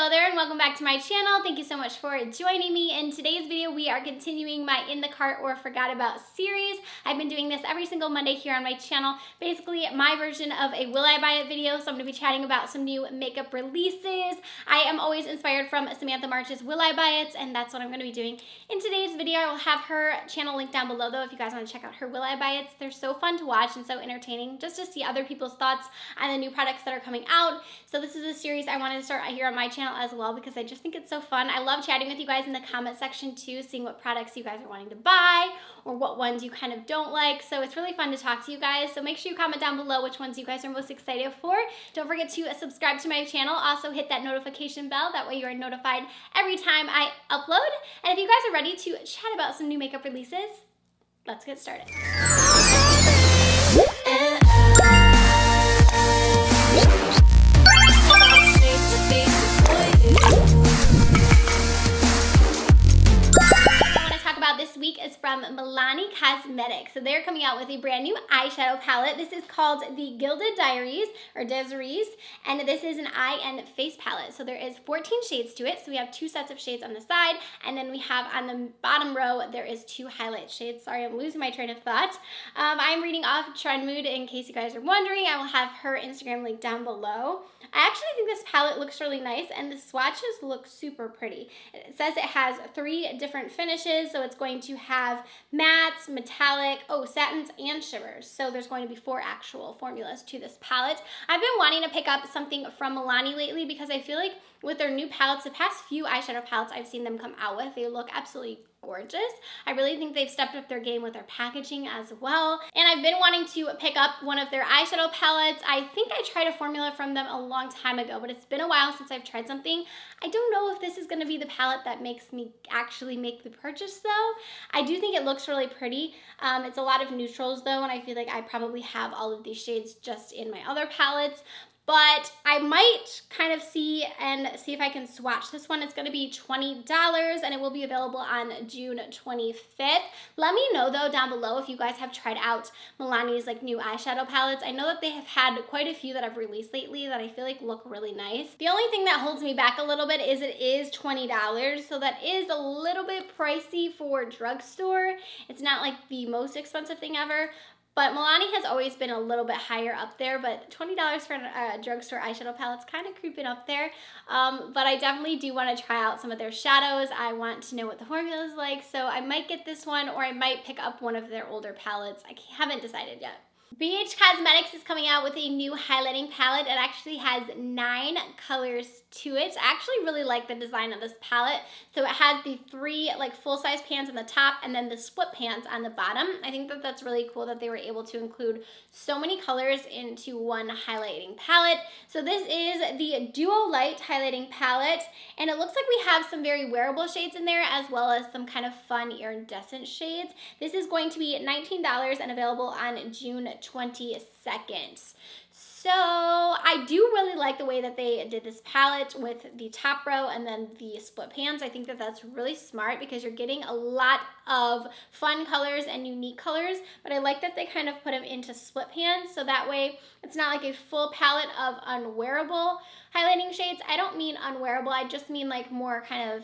Hello there and welcome back to my channel. Thank you so much for joining me. In today's video, we are continuing my In the Cart or Forgot About series. I've been doing this every single Monday here on my channel. Basically, my version of a Will I Buy It video, so I'm going to be chatting about some new makeup releases. I am always inspired from Samantha March's Will I Buy It, and that's what I'm going to be doing in today's video. I will have her channel linked down below, though, if you guys want to check out her Will I Buy It's. They're so fun to watch and so entertaining just to see other people's thoughts on the new products that are coming out. So this is a series I wanted to start here on my channel as well because I just think it's so fun. I love chatting with you guys in the comment section too, seeing what products you guys are wanting to buy or what ones you kind of don't like. So it's really fun to talk to you guys. So make sure you comment down below which ones you guys are most excited for. Don't forget to subscribe to my channel. Also hit that notification bell. That way you are notified every time I upload. And if you guys are ready to chat about some new makeup releases, let's get started. This week is from Makeupmolly Cosmetics. So they're coming out with a brand new eyeshadow palette. This is called the Gilded Diaries or Desirées, and this is an eye and face palette. So there is 14 shades to it. So we have 2 sets of shades on the side, and then we have on the bottom row there is 2 highlight shades. Sorry, I'm losing my train of thought. I'm reading off Trend Mood in case you guys are wondering. I will have her Instagram link down below. I actually think this palette looks really nice, and the swatches look super pretty. It says it has 3 different finishes, so it's going to have mattes, metallic, satins, and shimmers. So there's going to be 4 actual formulas to this palette. I've been wanting to pick up something from Makeupmolly lately because I feel like with their new palettes, the past few eyeshadow palettes I've seen them come out with, they look absolutely gorgeous. I really think they've stepped up their game with their packaging as well. And I've been wanting to pick up one of their eyeshadow palettes. I think I tried a formula from them a long time ago, but it's been a while since I've tried something. I don't know if this is going to be the palette that makes me actually make the purchase though. I do think it looks really pretty. It's a lot of neutrals though, and I feel like I probably have all of these shades just in my other palettes. But I might kind of see if I can swatch this one. It's going to be $20 and it will be available on June 25th. Let me know though down below if you guys have tried out Makeupmolly's like new eyeshadow palettes. I know that they have had quite a few that I've released lately that I feel like look really nice. The only thing that holds me back a little bit is it is $20, so that is a little bit pricey for drugstore. It's not like the most expensive thing ever. But Makeupmolly has always been a little bit higher up there, but $20 for a drugstore eyeshadow palette's kind of creeping up there. But I definitely do want to try out some of their shadows. I want to know what the formula is like, so I might get this one or I might pick up one of their older palettes. I haven't decided yet. BH Cosmetics is coming out with a new highlighting palette. It actually has 9 colors to it. I actually really like the design of this palette. So it has the 3 like full-size pans on the top and then the split pans on the bottom. I think that that's really cool that they were able to include so many colors into one highlighting palette. So this is the Duo Light highlighting palette, and it looks like we have some very wearable shades in there as well as some kind of fun iridescent shades. This is going to be $19 and available on June 22nd. So I do really like the way that they did this palette with the top row and then the split pans. I think that that's really smart because you're getting a lot of fun colors and unique colors, but I like that they kind of put them into split pans so that way it's not like a full palette of unwearable highlighting shades. I don't mean unwearable, I just mean like more kind of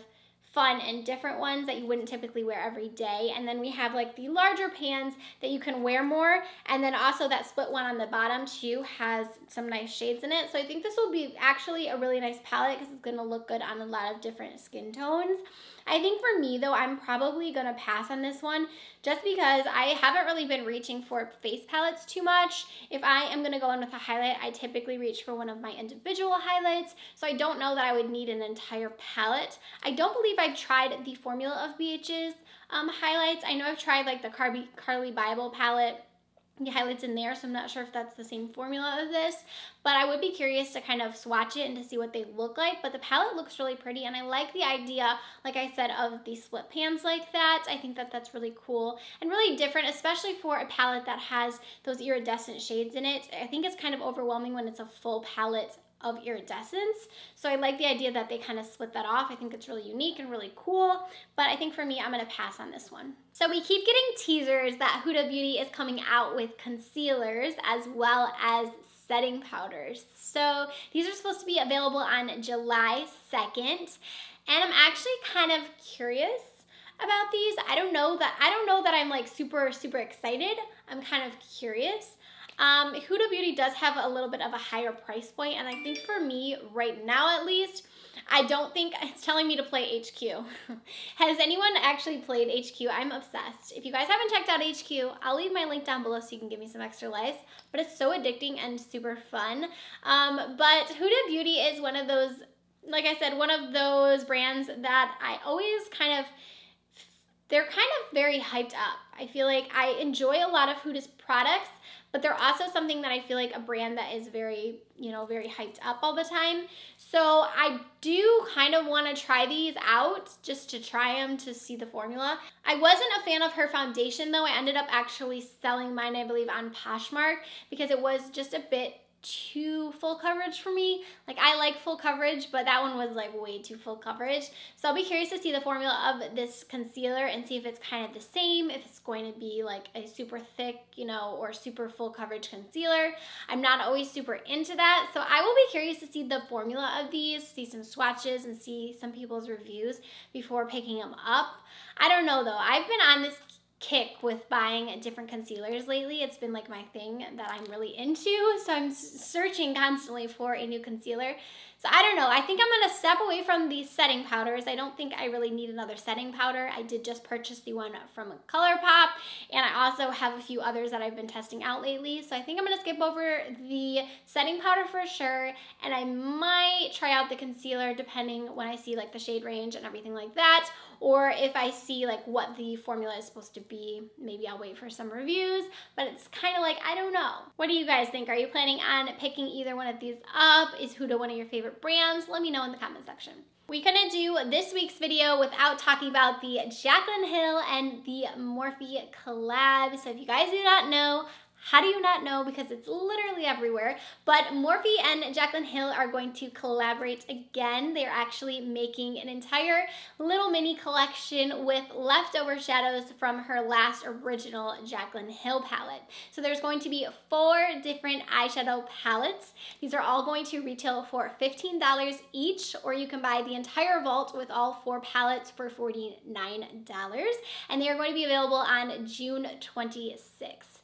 fun and different ones that you wouldn't typically wear every day. And then we have like the larger pans that you can wear more, and then also that split one on the bottom too has some nice shades in it. So I think this will be actually a really nice palette because it's going to look good on a lot of different skin tones. I think for me though, I'm probably going to pass on this one just because I haven't really been reaching for face palettes too much. If I am going to go in with a highlight, I typically reach for one of my individual highlights, so I don't know that I would need an entire palette. I don't believe I've tried the formula of BH's highlights. I know I've tried like the Carly Bible palette, the highlights in there, so I'm not sure if that's the same formula of this, but I would be curious to kind of swatch it and to see what they look like. But the palette looks really pretty, and I like the idea, like I said, of the split pans like that. I think that that's really cool and really different, especially for a palette that has those iridescent shades in it. I think it's kind of overwhelming when it's a full palette of iridescence. So I like the idea that they kind of split that off. I think it's really unique and really cool, but I think for me, I'm gonna pass on this one. So we keep getting teasers that Huda Beauty is coming out with concealers as well as setting powders. So these are supposed to be available on July 2nd, and I'm actually kind of curious about these. I don't know that I'm like super excited. I'm kind of curious. Huda Beauty does have a little bit of a higher price point, and I think for me right now at least, I don't think it's telling me to play HQ. Has anyone actually played HQ? I'm obsessed. If you guys haven't checked out HQ, I'll leave my link down below so you can give me some extra likes, but it's so addicting and super fun. But Huda Beauty is one of those, like I said, one of those brands that I always they're kind of very hyped up. I feel like I enjoy a lot of Huda's products, but they're also something that I feel like a brand that is very, very hyped up all the time. So I do kind of want to try these out just to try them to see the formula. I wasn't a fan of her foundation though. I ended up actually selling mine, I believe, on Poshmark because it was just a bit too full coverage for me. Like, I like full coverage, but that one was like way too full coverage. So I'll be curious to see the formula of this concealer and see if it's kind of the same, if it's going to be like a super thick, or super full coverage concealer. I'm not always super into that. So I will be curious to see the formula of these, see some swatches and see some people's reviews before picking them up. I don't know though. I've been on this kick with buying different concealers lately. It's been like my thing that I'm really into, so I'm searching constantly for a new concealer. So I don't know, I think I'm gonna step away from these setting powders. I don't think I really need another setting powder. I did just purchase the one from ColourPop, and I also have a few others that I've been testing out lately. So I think I'm gonna skip over the setting powder for sure, and I might try out the concealer depending when I see like the shade range and everything like that, or if I see like what the formula is supposed to be. Maybe I'll wait for some reviews, but it's kind of like, I don't know. What do you guys think? Are you planning on picking either one of these up? Is Huda one of your favorite brands? Let me know in the comment section. We couldn't do this week's video without talking about the Jaclyn Hill and the Morphe collab. So if you guys do not know, how do you not know? Because it's literally everywhere. But Morphe and Jaclyn Hill are going to collaborate again. They're actually making an entire little mini collection with leftover shadows from her last original Jaclyn Hill palette. So there's going to be 4 different eyeshadow palettes. These are all going to retail for $15 each, or you can buy the entire vault with all 4 palettes for $49. And they are going to be available on June 26th.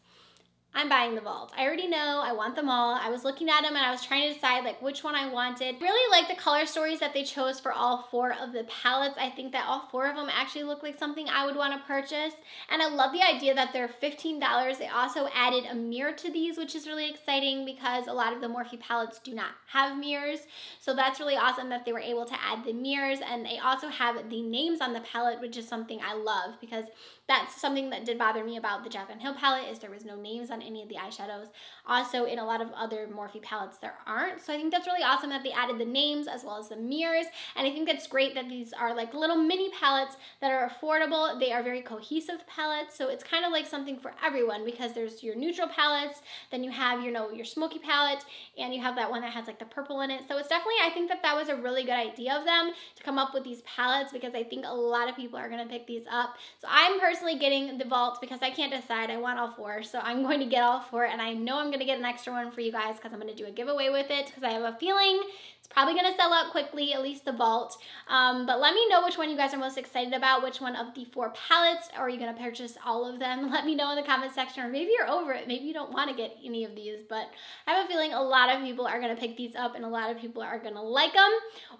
I'm buying the vault. I already know, I want them all. I was looking at them and I was trying to decide like which one I wanted. Really like the color stories that they chose for all 4 of the palettes. I think that all 4 of them actually look like something I would want to purchase. And I love the idea that they're $15. They also added a mirror to these, which is really exciting because a lot of the Morphe palettes do not have mirrors. So that's really awesome that they were able to add the mirrors, and they also have the names on the palette, which is something I love because that's something that did bother me about the Jaclyn Hill palette, is there was no names on any of the eyeshadows. Also, in a lot of other Morphe palettes, there aren't. So I think that's really awesome that they added the names as well as the mirrors. And I think that's great that these are like little mini palettes that are affordable. They are very cohesive palettes. So it's kind of like something for everyone, because there's your neutral palettes, then you have, your smoky palette, and you have that one that has like the purple in it. So it's definitely, I think that was a really good idea of them to come up with these palettes, because I think a lot of people are going to pick these up. So I'm personally getting the vault because I can't decide. I want all 4. So I'm going to get all 4, and I know I'm going to get an extra one for you guys because I'm going to do a giveaway with it, because I have a feeling it's probably going to sell out quickly, at least the vault. But let me know which one you guys are most excited about, which one of the 4 palettes, or are you going to purchase all of them? Let me know in the comment section, or maybe you're over it. Maybe you don't want to get any of these, but I have a feeling a lot of people are going to pick these up, and a lot of people are going to like them,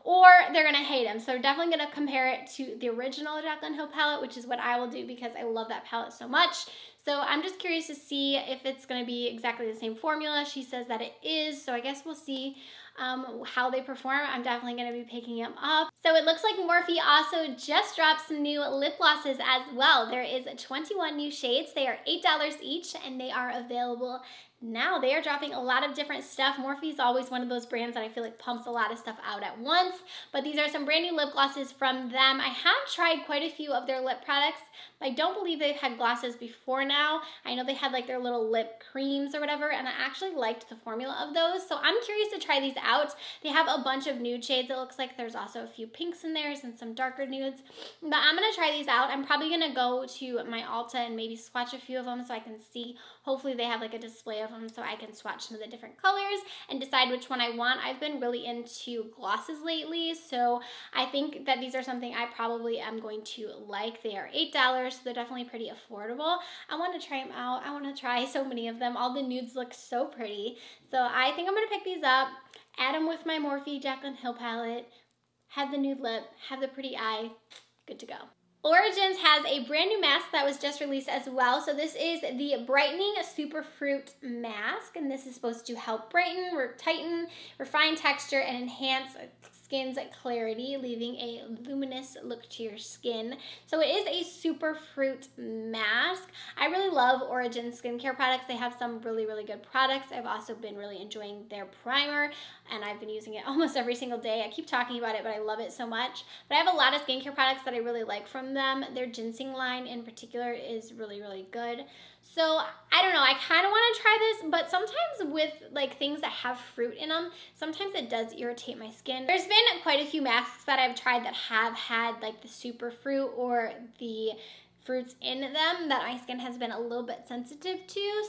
or they're going to hate them. So definitely going to compare it to the original Jaclyn Hill palette, which is what I will do because I love that palette so much. So I'm just curious to see if it's going to be exactly the same formula. She says that it is, so I guess we'll see how they perform. I'm definitely going to be picking them up. So it looks like Morphe also just dropped some new lip glosses as well. There is 21 new shades. They are $8 each, and they are available now. They are dropping a lot of different stuff. Morphe is always one of those brands that I feel like pumps a lot of stuff out at once, but these are some brand new lip glosses from them. I have tried quite a few of their lip products. I don't believe they've had glosses before now. I know they had like their little lip creams or whatever, and I actually liked the formula of those. So I'm curious to try these out. They have a bunch of nude shades. It looks like there's also a few pinks in there and some darker nudes. But I'm going to try these out. I'm probably going to go to my Ulta and maybe swatch a few of them so I can see. Hopefully they have like a display of them so I can swatch some of the different colors and decide which one I want. I've been really into glosses lately, so I think that these are something I probably am going to like. They are $8, so they're definitely pretty affordable. I want to try them out. I want to try so many of them. All the nudes look so pretty. So I think I'm going to pick these up, add them with my Morphe Jaclyn Hill palette, have the nude lip, have the pretty eye, good to go. Origins has a brand new mask that was just released as well. So this is the Brightening Superfruit Mask, and this is supposed to help brighten, tighten, refine texture, and enhance skin's clarity, leaving a luminous look to your skin. So it is a superfruit mask. I really love Origins skincare products. They have some really, really good products. I've also been really enjoying their primer, and I've been using it almost every single day. I keep talking about it, but I love it so much. But I have a lot of skincare products that I really like from them. Their ginseng line in particular is really, really good. So I don't know, I kind of want to try this, but sometimes with like things that have fruit in them, sometimes it does irritate my skin. There's been quite a few masks that I've tried that have had like the super fruit or the fruits in them that my skin has been a little bit sensitive to.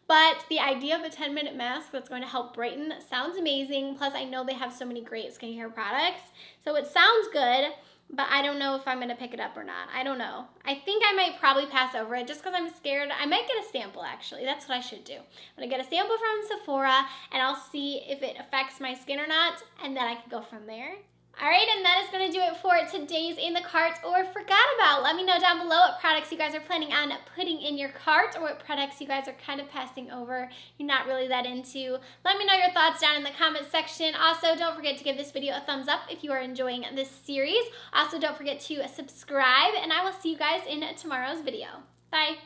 But the idea of a 10-minute mask that's going to help brighten sounds amazing. Plus I know they have so many great skincare products. So it sounds good. But I don't know if I'm going to pick it up or not. I don't know. I think I might probably pass over it just because I'm scared. I might get a sample, actually. That's what I should do. I'm going to get a sample from Sephora, and I'll see if it affects my skin or not, and then I can go from there. Alright, and that is going to do it for today's In the Cart or Forgot About. Let me know down below what products you guys are planning on putting in your cart or what products you guys are kind of passing over, you're not really that into. Let me know your thoughts down in the comment section. Also, don't forget to give this video a thumbs up if you are enjoying this series. Also, don't forget to subscribe, and I will see you guys in tomorrow's video. Bye!